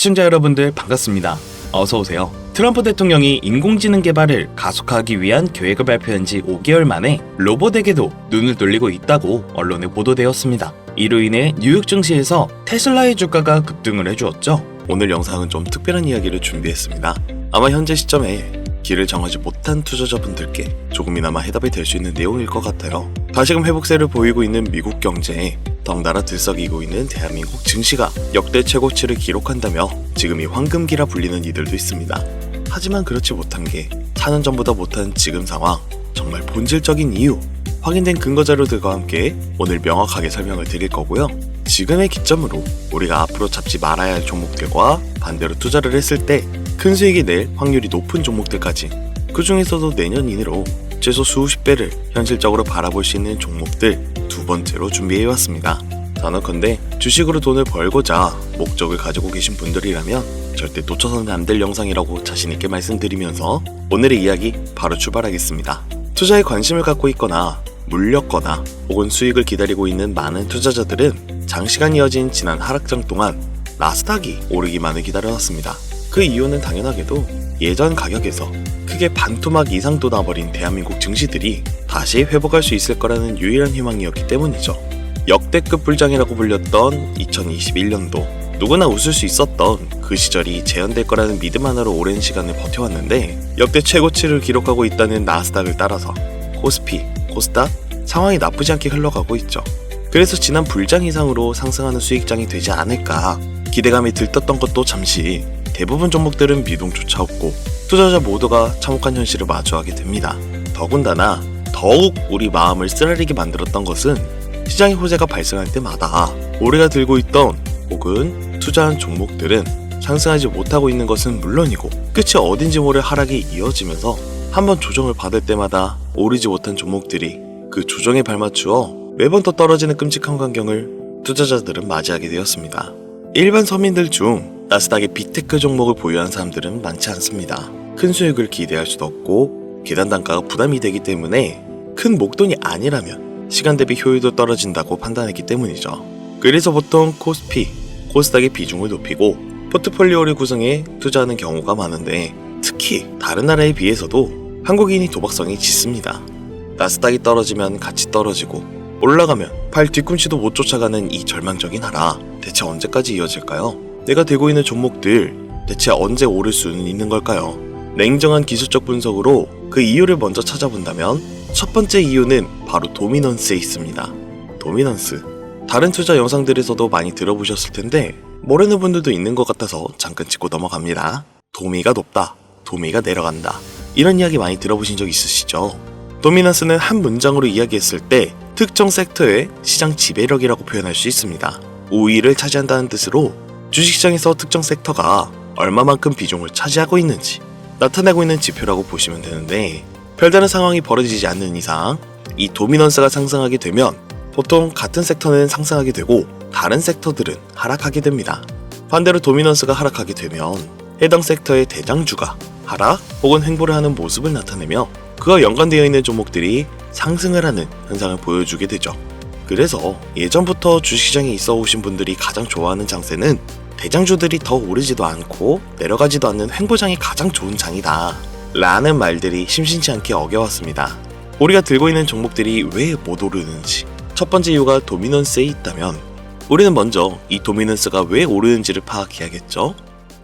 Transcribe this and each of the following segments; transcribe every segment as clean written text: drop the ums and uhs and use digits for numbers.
시청자 여러분들 반갑습니다. 어서오세요. 트럼프 대통령이 인공지능 개발을 가속화하기 위한 계획을 발표한 지 5개월 만에 로봇에게도 눈을 돌리고 있다고 언론에 보도되었습니다. 이로 인해 뉴욕 증시에서 테슬라의 주가가 급등을 해주었죠. 오늘 영상은 좀 특별한 이야기를 준비했습니다. 아마 현재 시점에 길을 정하지 못한 투자자분들께 조금이나마 해답이 될 수 있는 내용일 것 같아요. 다시금 회복세를 보이고 있는 미국 경제에 덩달아 들썩이고 있는 대한민국 증시가 역대 최고치를 기록한다며 지금이 황금기라 불리는 이들도 있습니다. 하지만 그렇지 못한 게 4년 전보다 못한 지금 상황, 정말 본질적인 이유, 확인된 근거 자료들과 함께 오늘 명확하게 설명을 드릴 거고요. 지금의 기점으로 우리가 앞으로 잡지 말아야 할 종목들과 반대로 투자를 했을 때 큰 수익이 낼 확률이 높은 종목들까지, 그 중에서도 내년 이내로 최소 수십 배를 현실적으로 바라볼 수 있는 종목들 두 번째로 준비해왔습니다. 단언컨대 주식으로 돈을 벌고자 목적을 가지고 계신 분들이라면 절대 놓쳐서는 안 될 영상이라고 자신있게 말씀드리면서 오늘의 이야기 바로 출발하겠습니다. 투자에 관심을 갖고 있거나 물렸거나 혹은 수익을 기다리고 있는 많은 투자자들은 장시간 이어진 지난 하락장 동안 나스닥이 오르기만을 기다려왔습니다. 그 이유는 당연하게도 예전 가격에서 크게 반토막 이상 돋아버린 대한민국 증시들이 다시 회복할 수 있을 거라는 유일한 희망이었기 때문이죠. 역대급 불장이라고 불렸던 2021년도, 누구나 웃을 수 있었던 그 시절이 재현될 거라는 믿음 하나로 오랜 시간을 버텨왔는데, 역대 최고치를 기록하고 있다는 나스닥을 따라서 코스피, 코스닥 상황이 나쁘지 않게 흘러가고 있죠. 그래서 지난 불장 이상으로 상승하는 수익장이 되지 않을까 기대감이 들떴던 것도 잠시 대부분 종목들은 미동조차 없고 투자자 모두가 참혹한 현실을 마주하게 됩니다. 더군다나 더욱 우리 마음을 쓰라리게 만들었던 것은 시장의 호재가 발생할 때마다 우리가 들고 있던 혹은 투자한 종목들은 상승하지 못하고 있는 것은 물론이고 끝이 어딘지 모를 하락이 이어지면서 한번 조정을 받을 때마다 오르지 못한 종목들이 그 조정에 발맞추어 매번 더 떨어지는 끔찍한 광경을 투자자들은 맞이하게 되었습니다. 일반 서민들 중 나스닥의 빅테크 종목을 보유한 사람들은 많지 않습니다. 큰 수익을 기대할 수도 없고 계단 단가가 부담이 되기 때문에 큰 목돈이 아니라면 시간 대비 효율도 떨어진다고 판단했기 때문이죠. 그래서 보통 코스피, 코스닥의 비중을 높이고 포트폴리오를 구성해 투자하는 경우가 많은데, 특히 다른 나라에 비해서도 한국인이 도박성이 짙습니다. 나스닥이 떨어지면 같이 떨어지고 올라가면 팔 뒤꿈치도 못 쫓아가는 이 절망적인 하락, 대체 언제까지 이어질까요? 내가 들고 있는 종목들 대체 언제 오를 수는 있는 걸까요? 냉정한 기술적 분석으로 그 이유를 먼저 찾아본다면 첫 번째 이유는 바로 도미넌스에 있습니다. 도미넌스, 다른 투자 영상들에서도 많이 들어보셨을 텐데 모르는 분들도 있는 것 같아서 잠깐 짚고 넘어갑니다. 도미가 높다, 도미가 내려간다, 이런 이야기 많이 들어보신 적 있으시죠? 도미넌스는 한 문장으로 이야기했을 때 특정 섹터의 시장 지배력이라고 표현할 수 있습니다. 우위를 차지한다는 뜻으로 주식시장에서 특정 섹터가 얼마만큼 비중을 차지하고 있는지 나타내고 있는 지표라고 보시면 되는데, 별다른 상황이 벌어지지 않는 이상 이 도미넌스가 상승하게 되면 보통 같은 섹터는 상승하게 되고 다른 섹터들은 하락하게 됩니다. 반대로 도미넌스가 하락하게 되면 해당 섹터의 대장주가 하락 혹은 횡보를 하는 모습을 나타내며 그와 연관되어 있는 종목들이 상승을 하는 현상을 보여주게 되죠. 그래서 예전부터 주식시장에 있어 오신 분들이 가장 좋아하는 장세는 대장주들이 더 오르지도 않고 내려가지도 않는 횡보장이 가장 좋은 장이다 라는 말들이 심심치 않게 어겨왔습니다. 우리가 들고 있는 종목들이 왜 못 오르는지, 첫 번째 이유가 도미넌스에 있다면 우리는 먼저 이 도미넌스가 왜 오르는지를 파악해야겠죠.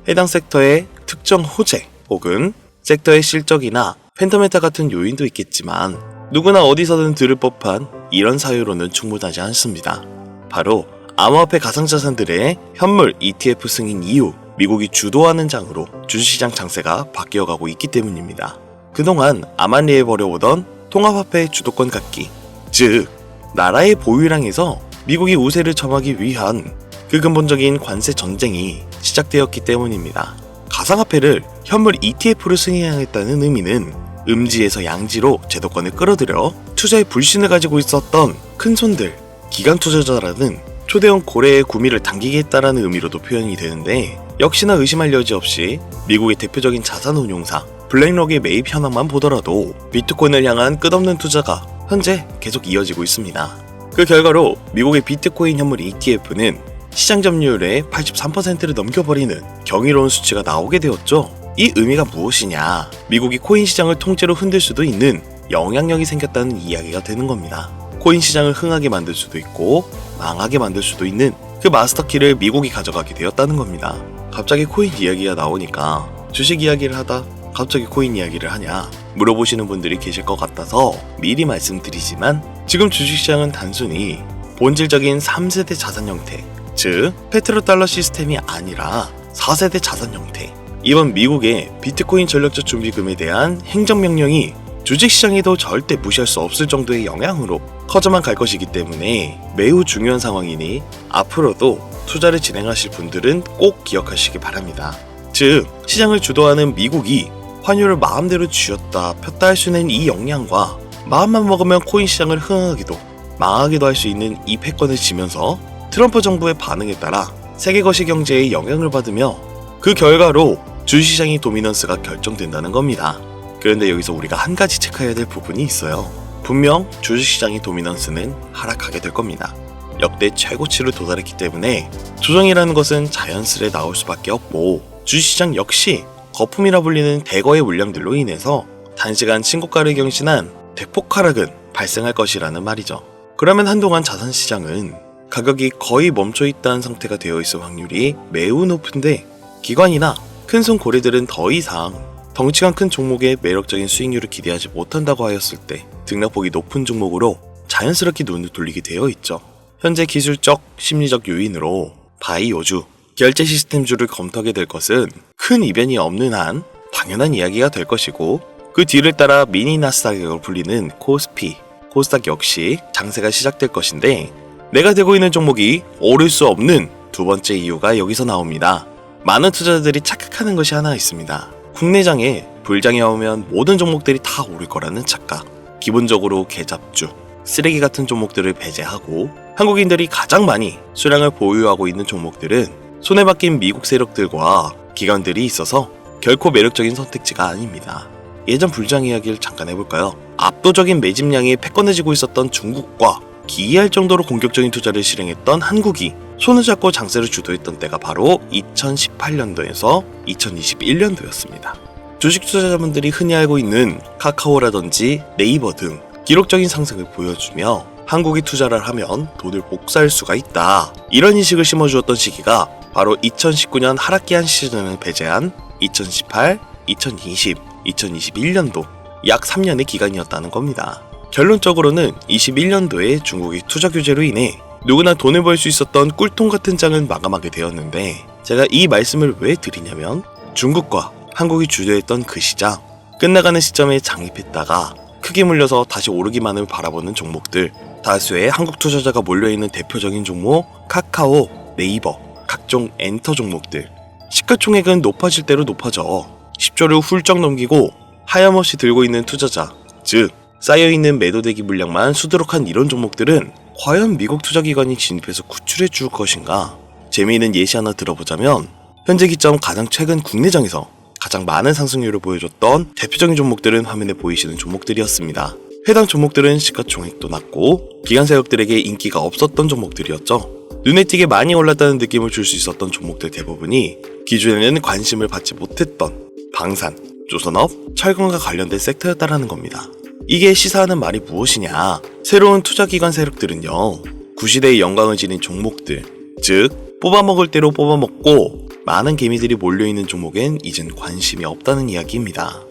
해당 섹터의 특정 호재 혹은 섹터의 실적이나 펜더멘탈 같은 요인도 있겠지만 누구나 어디서든 들을 법한 이런 사유로는 충분하지 않습니다. 바로 암호화폐 가상자산들의 현물 ETF 승인 이후 미국이 주도하는 장으로 주식시장 장세가 바뀌어가고 있기 때문입니다. 그동안 암안리에 벌여오던 통합화폐의 주도권 갖기, 즉 나라의 보유량에서 미국이 우세를 점하기 위한 그 근본적인 관세 전쟁이 시작되었기 때문입니다. 가상화폐를 현물 ETF로 승인하겠다는 의미는 음지에서 양지로 제도권을 끌어들여 투자의 불신을 가지고 있었던 큰손들, 기관 투자자라는 초대형 고래의 구미를 당기겠다라는 의미로도 표현이 되는데, 역시나 의심할 여지 없이 미국의 대표적인 자산운용사 블랙록의 매입 현황만 보더라도 비트코인을 향한 끝없는 투자가 현재 계속 이어지고 있습니다. 그 결과로 미국의 비트코인 현물 ETF는 시장 점유율의 83%를 넘겨버리는 경이로운 수치가 나오게 되었죠. 이 의미가 무엇이냐? 미국이 코인 시장을 통째로 흔들 수도 있는 영향력이 생겼다는 이야기가 되는 겁니다. 코인 시장을 흥하게 만들 수도 있고 망하게 만들 수도 있는 그 마스터키를 미국이 가져가게 되었다는 겁니다. 갑자기 코인 이야기가 나오니까 주식 이야기를 하다 갑자기 코인 이야기를 하냐 물어보시는 분들이 계실 것 같아서 미리 말씀드리지만, 지금 주식시장은 단순히 본질적인 3세대 자산 형태, 즉 페트로달러 시스템이 아니라 4세대 자산 형태, 이번 미국의 비트코인 전력적 준비금에 대한 행정명령이 주식시장에도 절대 무시할 수 없을 정도의 영향으로 커져만 갈 것이기 때문에 매우 중요한 상황이니 앞으로도 투자를 진행하실 분들은 꼭 기억하시기 바랍니다. 즉, 시장을 주도하는 미국이 환율을 마음대로 쥐었다 폈다 할 수 있는 이 역량과 마음만 먹으면 코인 시장을 흥하기도 망하기도 할 수 있는 이 패권을 지면서 트럼프 정부의 반응에 따라 세계 거시 경제에 영향을 받으며 그 결과로 주식시장의 도미넌스가 결정된다는 겁니다. 그런데 여기서 우리가 한 가지 체크해야 될 부분이 있어요. 분명 주식시장의 도미넌스는 하락하게 될 겁니다. 역대 최고치를 도달했기 때문에 조정이라는 것은 자연스레 나올 수밖에 없고, 주식시장 역시 거품이라 불리는 대거의 물량들로 인해서 단시간 신고가를 경신한 대폭 하락은 발생할 것이라는 말이죠. 그러면 한동안 자산시장은 가격이 거의 멈춰있다는 상태가 되어 있을 확률이 매우 높은데, 기관이나 큰손 고래들은 더 이상 덩치가 큰 종목에 매력적인 수익률을 기대하지 못한다고 하였을 때 등락폭이 높은 종목으로 자연스럽게 눈을 돌리게 되어 있죠. 현재 기술적, 심리적 요인으로 바이오주, 결제 시스템주를 검토하게 될 것은 큰 이변이 없는 한 당연한 이야기가 될 것이고, 그 뒤를 따라 미니 나스닥으로 불리는 코스피, 코스닥 역시 장세가 시작될 것인데, 내가 들고 있는 종목이 오를 수 없는 두 번째 이유가 여기서 나옵니다. 많은 투자자들이 착각하는 것이 하나 있습니다. 국내장에 불장이 오면 모든 종목들이 다 오를 거라는 착각. 기본적으로 개잡주, 쓰레기 같은 종목들을 배제하고 한국인들이 가장 많이 수량을 보유하고 있는 종목들은 손에 박힌 미국 세력들과 기관들이 있어서 결코 매력적인 선택지가 아닙니다. 예전 불장 이야기를 잠깐 해볼까요? 압도적인 매집량에 패권을 쥐고 있었던 중국과 기이할 정도로 공격적인 투자를 실행했던 한국이 손을 잡고 장세를 주도했던 때가 바로 2018년도에서 2021년도였습니다. 주식 투자자분들이 흔히 알고 있는 카카오라든지 네이버 등 기록적인 상승을 보여주며 한국이 투자를 하면 돈을 복사할 수가 있다, 이런 인식을 심어주었던 시기가 바로 2019년 하락기한 시즌을 배제한 2018, 2020, 2021년도 약 3년의 기간이었다는 겁니다. 결론적으로는 21년도에 중국의 투자 규제로 인해 누구나 돈을 벌 수 있었던 꿀통 같은 장은 마감하게 되었는데, 제가 이 말씀을 왜 드리냐면, 중국과 한국이 주도했던 그 시장, 끝나가는 시점에 장입했다가 크게 물려서 다시 오르기만을 바라보는 종목들, 다수의 한국 투자자가 몰려있는 대표적인 종목 카카오, 네이버, 각종 엔터 종목들, 시가총액은 높아질 대로 높아져 10조를 훌쩍 넘기고 하염없이 들고 있는 투자자, 즉 쌓여있는 매도대기 물량만 수두룩한 이런 종목들은 과연 미국 투자기관이 진입해서 구출해 줄 것인가? 재미있는 예시 하나 들어보자면, 현재 기점 가장 최근 국내장에서 가장 많은 상승률을 보여줬던 대표적인 종목들은 화면에 보이시는 종목들이었습니다. 해당 종목들은 시가총액도 낮고 기관 세력들에게 인기가 없었던 종목들이었죠. 눈에 띄게 많이 올랐다는 느낌을 줄 수 있었던 종목들 대부분이 기존에는 관심을 받지 못했던 방산, 조선업, 철강과 관련된 섹터였다라는 겁니다. 이게 시사하는 말이 무엇이냐? 새로운 투자기관 세력들은요, 구시대의 영광을 지닌 종목들, 즉 뽑아먹을 대로 뽑아먹고 많은 개미들이 몰려있는 종목엔 이젠 관심이 없다는 이야기입니다.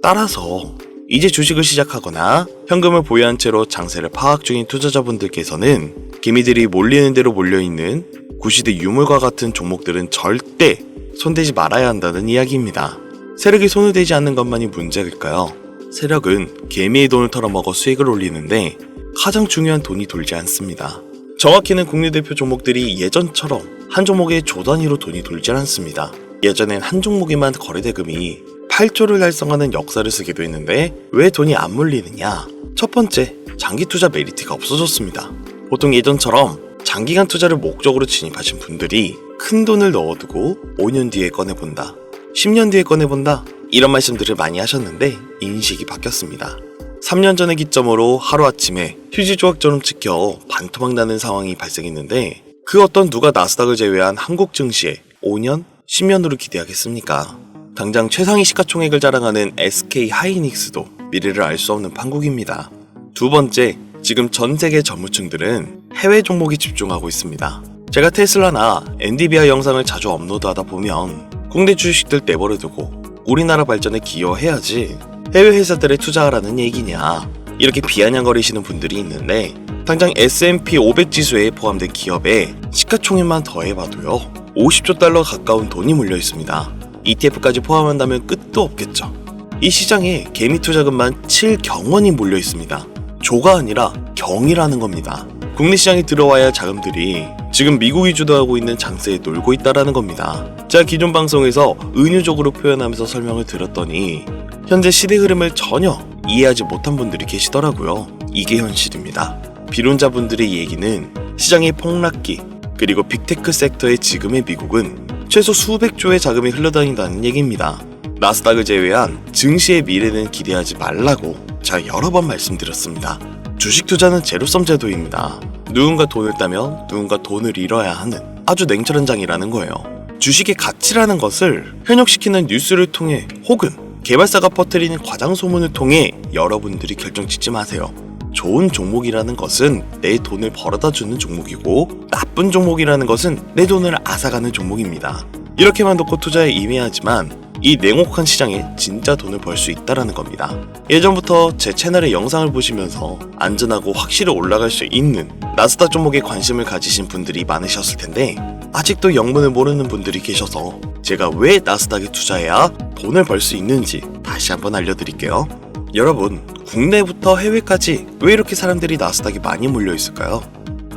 따라서 이제 주식을 시작하거나 현금을 보유한 채로 장세를 파악 중인 투자자분들께서는 개미들이 몰리는 대로 몰려있는 구시대 유물과 같은 종목들은 절대 손대지 말아야 한다는 이야기입니다. 세력이 손을 대지 않는 것만이 문제일까요? 세력은 개미의 돈을 털어먹어 수익을 올리는데 가장 중요한 돈이 돌지 않습니다. 정확히는 국내 대표 종목들이 예전처럼 한 종목에 조 단위로 돈이 돌지 않습니다. 예전엔 한 종목에만 거래대금이 8조를 달성하는 역사를 쓰기도 했는데 왜 돈이 안 몰리느냐? 첫 번째, 장기 투자 메리트가 없어졌습니다. 보통 예전처럼 장기간 투자를 목적으로 진입하신 분들이 큰 돈을 넣어두고 5년 뒤에 꺼내본다, 10년 뒤에 꺼내본다, 이런 말씀들을 많이 하셨는데 인식이 바뀌었습니다. 3년 전의 기점으로 하루아침에 휴지 조각처럼 찍혀 반토막 나는 상황이 발생했는데, 그 어떤 누가 나스닥을 제외한 한국 증시에 5년, 10년으로 기대하겠습니까? 당장 최상위 시가총액을 자랑하는 SK 하이닉스도 미래를 알 수 없는 판국입니다. 두 번째, 지금 전 세계 전무층들은 해외 종목에 집중하고 있습니다. 제가 테슬라나 엔비디아 영상을 자주 업로드하다 보면 국내 주식들 내버려 두고 우리나라 발전에 기여해야지 해외 회사들에 투자하라는 얘기냐, 이렇게 비아냥거리시는 분들이 있는데, 당장 S&P 500 지수에 포함된 기업에 시가총액만 더해봐도요 50조 달러 가까운 돈이 몰려 있습니다. ETF까지 포함한다면 끝도 없겠죠. 이 시장에 개미 투자금만 7경원이 몰려 있습니다. 조가 아니라 경이라는 겁니다. 국내 시장에 들어와야 할 자금들이 지금 미국이 주도하고 있는 장세에 놀고 있다라는 겁니다. 제가 기존 방송에서 은유적으로 표현하면서 설명을 드렸더니 현재 시대 흐름을 전혀 이해하지 못한 분들이 계시더라고요. 이게 현실입니다. 비론자분들의 얘기는 시장의 폭락기, 그리고 빅테크 섹터의 지금의 미국은 최소 수백 조의 자금이 흘러다닌다는 얘기입니다. 나스닥을 제외한 증시의 미래는 기대하지 말라고 제가 여러 번 말씀드렸습니다. 주식 투자는 제로섬 제도입니다. 누군가 돈을 따면 누군가 돈을 잃어야 하는 아주 냉철한 장이라는 거예요. 주식의 가치라는 것을 현혹시키는 뉴스를 통해 혹은 개발사가 퍼뜨리는 과장 소문을 통해 여러분들이 결정짓지 마세요. 좋은 종목이라는 것은 내 돈을 벌어다 주는 종목이고, 나쁜 종목이라는 것은 내 돈을 앗아가는 종목입니다. 이렇게만 놓고 투자에 임해야지만 이 냉혹한 시장에 진짜 돈을 벌 수 있다라는 겁니다. 예전부터 제 채널의 영상을 보시면서 안전하고 확실히 올라갈 수 있는 나스닥 종목에 관심을 가지신 분들이 많으셨을 텐데, 아직도 영문을 모르는 분들이 계셔서 제가 왜 나스닥에 투자해야 돈을 벌 수 있는지 다시 한번 알려드릴게요. 여러분, 국내부터 해외까지 왜 이렇게 사람들이 나스닥에 많이 몰려 있을까요?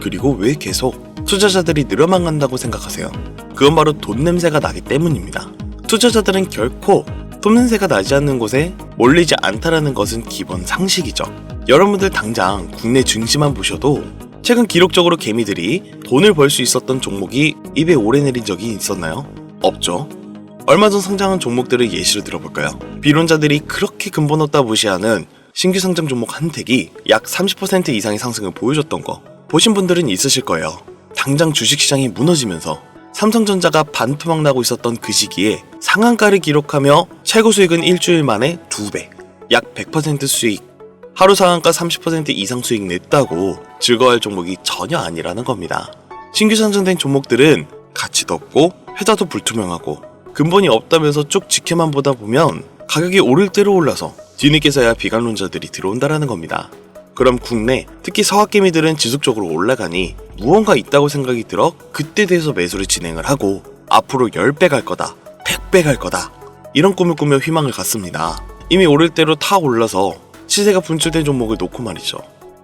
그리고 왜 계속 투자자들이 늘어만 간다고 생각하세요? 그건 바로 돈 냄새가 나기 때문입니다. 투자자들은 결코 돈 냄새가 나지 않는 곳에 몰리지 않다라는 것은 기본 상식이죠. 여러분들 당장 국내 증시만 보셔도 최근 기록적으로 개미들이 돈을 벌 수 있었던 종목이 입에 오르내린 적이 있었나요? 없죠. 얼마 전 상장한 종목들을 예시로 들어볼까요? 비론자들이 그렇게 근본 없다 무시하는 신규 상장 종목 한택이 약 30% 이상의 상승을 보여줬던 거 보신 분들은 있으실 거예요. 당장 주식시장이 무너지면서 삼성전자가 반토막 나고 있었던 그 시기에 상한가를 기록하며 최고 수익은 일주일 만에 2배, 약 100% 수익, 하루 상한가 30% 이상 수익 냈다고 즐거워할 종목이 전혀 아니라는 겁니다. 신규 상장된 종목들은 가치도 없고 회사도 불투명하고 근본이 없다면서 쭉 지켜만 보다 보면 가격이 오를 대로 올라서 뒤늦게서야 비관론자들이 들어온다라는 겁니다. 그럼 국내, 특히 서학개미들은 지속적으로 올라가니 무언가 있다고 생각이 들어 그때 돼서 매수를 진행을 하고 앞으로 10배 갈 거다, 100배 갈 거다, 이런 꿈을 꾸며 희망을 갖습니다. 이미 오를 대로 타 올라서 시세가 분출된 종목을 놓고 말이죠.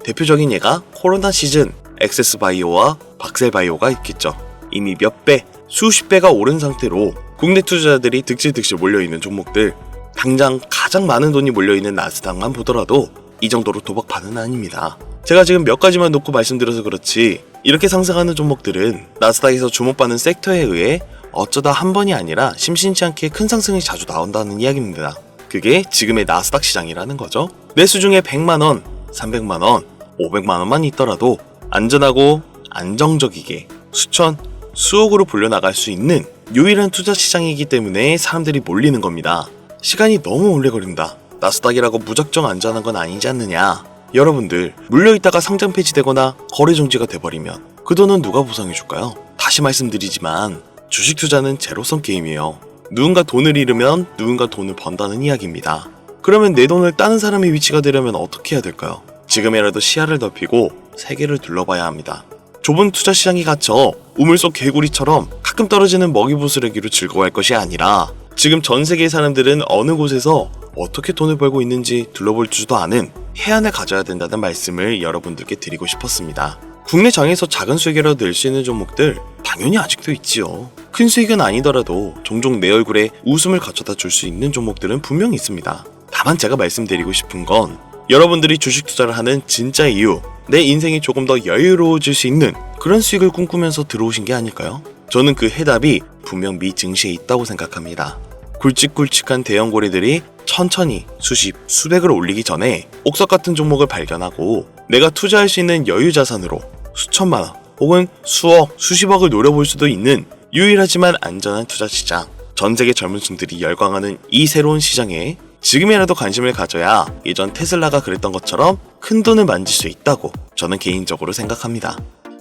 대표적인 예가 코로나 시즌 엑세스바이오와 박셀바이오가 있겠죠. 이미 몇 배, 수십 배가 오른 상태로 국내 투자자들이 득실득실 몰려있는 종목들, 당장 가장 많은 돈이 몰려있는 나스닥만 보더라도 이 정도로 도박판은 아닙니다. 제가 지금 몇 가지만 놓고 말씀드려서 그렇지 이렇게 상승하는 종목들은 나스닥에서 주목받는 섹터에 의해 어쩌다 한 번이 아니라 심심치 않게 큰 상승이 자주 나온다는 이야기입니다. 그게 지금의 나스닥 시장이라는 거죠. 매수 중에 100만원, 300만원, 500만원만 있더라도 안전하고 안정적이게 수천, 수억으로 불려나갈 수 있는 유일한 투자 시장이기 때문에 사람들이 몰리는 겁니다. 시간이 너무 오래 걸린다, 나스닥이라고 무작정 안전한 건 아니지 않느냐. 여러분들, 물려있다가 상장 폐지되거나 거래 정지가 돼버리면 그 돈은 누가 보상해줄까요? 다시 말씀드리지만 주식 투자는 제로섬 게임이에요. 누군가 돈을 잃으면 누군가 돈을 번다는 이야기입니다. 그러면 내 돈을 따는 사람의 위치가 되려면 어떻게 해야 될까요? 지금이라도 시야를 넓히고 세계를 둘러봐야 합니다. 좁은 투자 시장에 갇혀 우물 속 개구리처럼 가끔 떨어지는 먹이부스러기로 즐거워할 것이 아니라 지금 전 세계의 사람들은 어느 곳에서 어떻게 돈을 벌고 있는지 둘러볼 줄도 아는 해안을 가져야 된다는 말씀을 여러분들께 드리고 싶었습니다. 국내 장에서 작은 수익이라도 낼 수 있는 종목들 당연히 아직도 있지요. 큰 수익은 아니더라도 종종 내 얼굴에 웃음을 갖춰다 줄 수 있는 종목들은 분명히 있습니다. 다만 제가 말씀드리고 싶은 건 여러분들이 주식 투자를 하는 진짜 이유, 내 인생이 조금 더 여유로워질 수 있는 그런 수익을 꿈꾸면서 들어오신 게 아닐까요? 저는 그 해답이 분명 미 증시에 있다고 생각합니다. 굵직굵직한 대형 고래들이 천천히 수십, 수백을 올리기 전에 옥석 같은 종목을 발견하고 내가 투자할 수 있는 여유 자산으로 수천만원, 혹은 수억, 수십억을 노려볼 수도 있는 유일하지만 안전한 투자 시장. 전 세계 젊은 층들이 열광하는 이 새로운 시장에 지금이라도 관심을 가져야 예전 테슬라가 그랬던 것처럼 큰 돈을 만질 수 있다고 저는 개인적으로 생각합니다.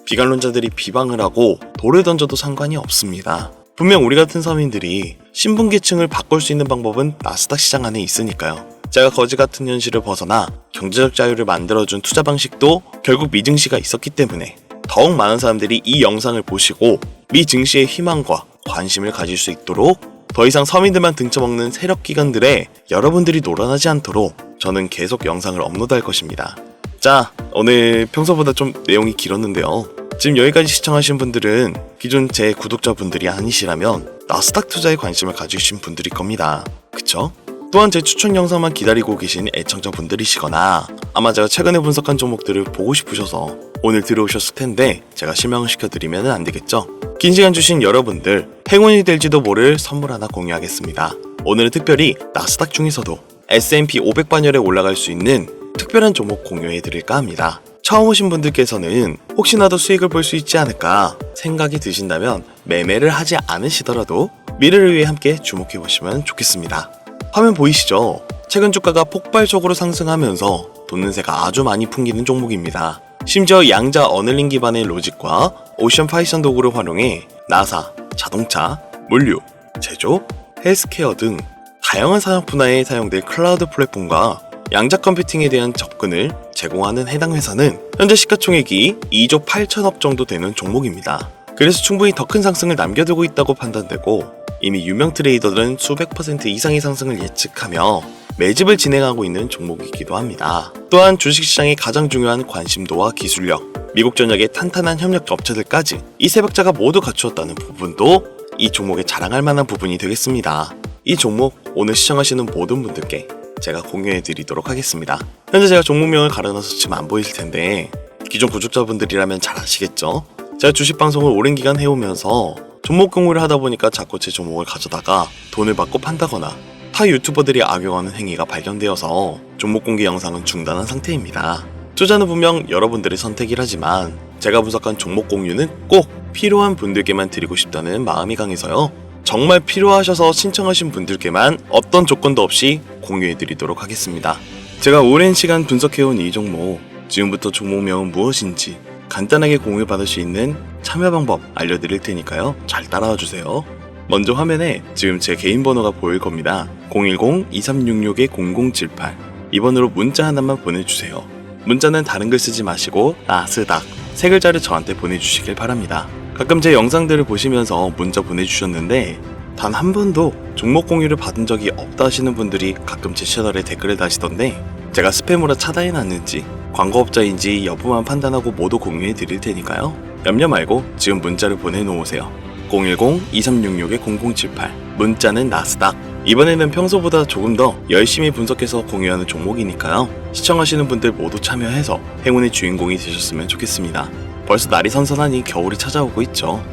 비관론자들이 비방을 하고 돌을 던져도 상관이 없습니다. 분명 우리 같은 서민들이 신분계층을 바꿀 수 있는 방법은 나스닥 시장 안에 있으니까요. 제가 거지 같은 현실을 벗어나 경제적 자유를 만들어준 투자 방식도 결국 미 증시가 있었기 때문에 더욱 많은 사람들이 이 영상을 보시고 미 증시의 희망과 관심을 가질 수 있도록 더 이상 서민들만 등쳐먹는 세력기관들에 여러분들이 놀아나지 않도록 저는 계속 영상을 업로드할 것입니다. 자, 오늘 평소보다 좀 내용이 길었는데요. 지금 여기까지 시청하신 분들은 기존 제 구독자분들이 아니시라면 나스닥 투자에 관심을 가지신 분들일 겁니다. 그쵸? 또한 제 추천 영상만 기다리고 계신 애청자분들이시거나 아마 제가 최근에 분석한 종목들을 보고 싶으셔서 오늘 들어오셨을 텐데 제가 실망을 시켜드리면 안 되겠죠? 긴 시간 주신 여러분들 행운이 될지도 모를 선물 하나 공유하겠습니다. 오늘은 특별히 나스닥 중에서도 S&P 500반열에 올라갈 수 있는 특별한 종목 공유해드릴까 합니다. 처음 오신 분들께서는 혹시나도 수익을 볼 수 있지 않을까 생각이 드신다면 매매를 하지 않으시더라도 미래를 위해 함께 주목해보시면 좋겠습니다. 화면 보이시죠? 최근 주가가 폭발적으로 상승하면서 돈는새가 아주 많이 풍기는 종목입니다. 심지어 양자 어널링 기반의 로직과 오션 파이썬 도구를 활용해 나사, 자동차, 물류, 제조, 헬스케어 등 다양한 산업 분야에 사용될 클라우드 플랫폼과 양자 컴퓨팅에 대한 접근을 제공하는 해당 회사는 현재 시가총액이 2조 8천억 정도 되는 종목입니다. 그래서 충분히 더 큰 상승을 남겨두고 있다고 판단되고 이미 유명 트레이더들은 수백 % 이상의 상승을 예측하며 매집을 진행하고 있는 종목이기도 합니다. 또한 주식시장의 가장 중요한 관심도와 기술력, 미국 전역의 탄탄한 협력 업체들까지 이 세 박자가 모두 갖추었다는 부분도 이 종목에 자랑할 만한 부분이 되겠습니다. 이 종목 오늘 시청하시는 모든 분들께 제가 공유해드리도록 하겠습니다. 현재 제가 종목명을 가려놔서 지금 안 보이실 텐데 기존 구독자분들이라면 잘 아시겠죠? 제가 주식방송을 오랜 기간 해오면서 종목 공유를 하다 보니까 자꾸 제 종목을 가져다가 돈을 받고 판다거나 타 유튜버들이 악용하는 행위가 발견되어서 종목 공개 영상은 중단한 상태입니다. 투자는 분명 여러분들의 선택이라지만 제가 분석한 종목 공유는 꼭 필요한 분들께만 드리고 싶다는 마음이 강해서요. 정말 필요하셔서 신청하신 분들께만 어떤 조건도 없이 공유해드리도록 하겠습니다. 제가 오랜 시간 분석해온 이 종목, 지금부터 종목명은 무엇인지 간단하게 공유받을 수 있는 참여 방법 알려드릴 테니까요. 잘 따라와 주세요. 먼저 화면에 지금 제 개인 번호가 보일 겁니다. 010-2366-0078 이 번호로 문자 하나만 보내주세요. 문자는 다른 글 쓰지 마시고 나스닥 세 글자를 저한테 보내주시길 바랍니다. 가끔 제 영상들을 보시면서 문자 보내주셨는데 단 한 번도 종목 공유를 받은 적이 없다 하시는 분들이 가끔 제 채널에 댓글을 다시던데 제가 스팸으로 차단해놨는지 광고업자인지 여부만 판단하고 모두 공유해 드릴 테니까요. 염려 말고 지금 문자를 보내놓으세요. 010-2366-0078 문자는 나스닥. 이번에는 평소보다 조금 더 열심히 분석해서 공유하는 종목이니까요. 시청하시는 분들 모두 참여해서 행운의 주인공이 되셨으면 좋겠습니다. 벌써 날이 선선하니 겨울이 찾아오고 있죠.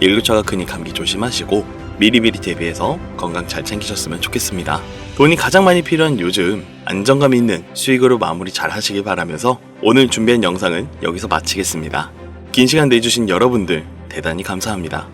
일교차가 크니 감기 조심하시고 미리미리 대비해서 건강 잘 챙기셨으면 좋겠습니다. 돈이 가장 많이 필요한 요즘 안정감 있는 수익으로 마무리 잘 하시길 바라면서 오늘 준비한 영상은 여기서 마치겠습니다. 긴 시간 내주신 여러분들 대단히 감사합니다.